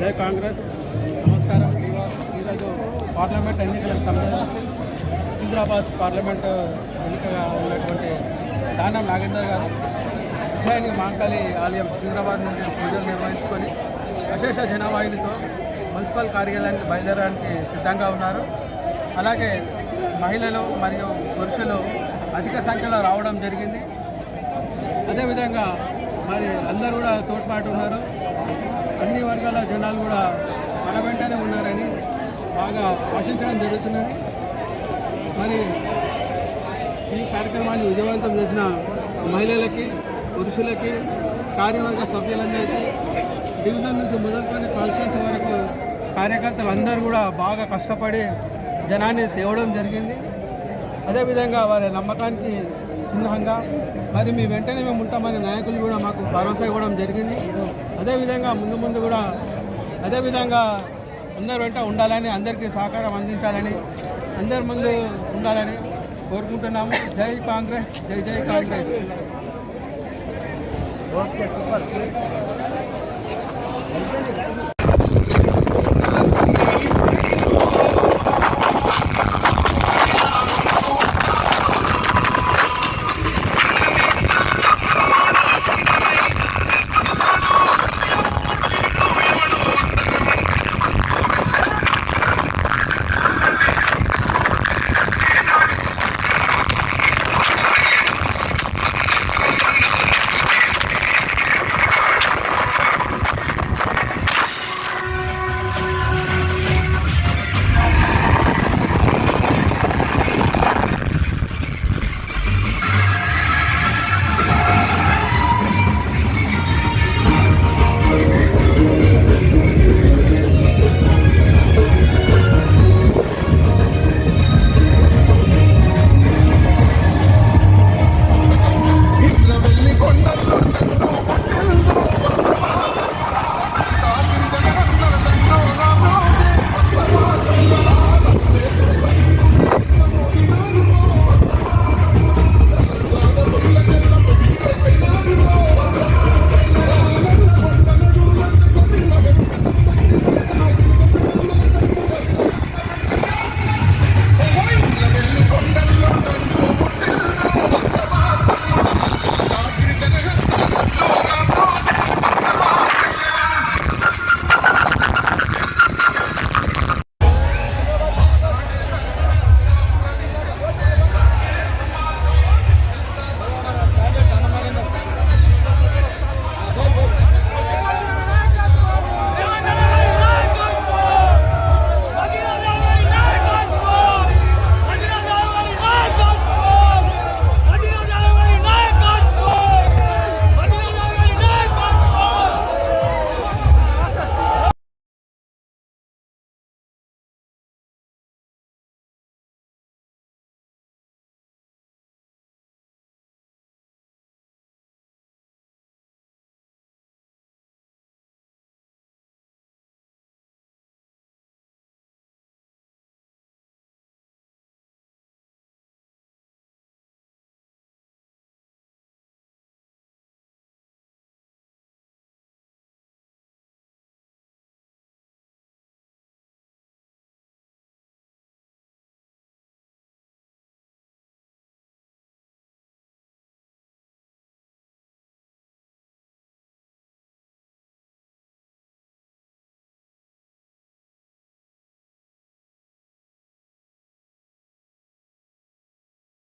జై కాంగ్రెస్. నమస్కారం. ఈరోజు పార్లమెంట్ ఎన్నికలకు సంబంధించి సికింద్రాబాద్ పార్లమెంట్ ఎన్నికగా ఉన్నటువంటి దానం నాగేందర్ గారు ఉజ్జయిని మాంకాళి ఆలయం సికింద్రాబాద్ నుండి పూజలు నిర్వహించుకొని అశేష జనవాహినితో మున్సిపల్ కార్యాలయానికి బయలుదేరడానికి సిద్ధంగా ఉన్నారు. అలాగే మహిళలు మరియు పురుషులు అధిక సంఖ్యలో రావడం జరిగింది. అదేవిధంగా మరి అందరూ కూడా తోడ్పాటు ఉన్నారు. అన్ని వర్గాల జనాలు కూడా మన వెంటనే ఉన్నారని బాగా ఆశించడం జరుగుతున్నది. మరి ఈ కార్యక్రమాన్ని విజయవంతం చేసిన మహిళలకి, పురుషులకి, కార్యవర్గ సభ్యులందరికీ, డివిజన్ నుంచి మొదలుకొని కాన్స్టిట్యున్సీ వరకు కార్యకర్తలు అందరూ కూడా బాగా కష్టపడి జనాన్ని తేవడం జరిగింది. అదేవిధంగా వారి నమ్మకానికి చిహ్నంగా మరి మీ వెంటనే మేము ఉంటామని నాయకులు కూడా మాకు భరోసా ఇవ్వడం జరిగింది. అదేవిధంగా ముందు కూడా అదేవిధంగా అందరి వెంట ఉండాలని, అందరికీ సహకారం అందించాలని, అందరి ముందు ఉండాలని కోరుకుంటున్నాము. జై కాంగ్రెస్, జై జై కాంగ్రెస్. Okay, super.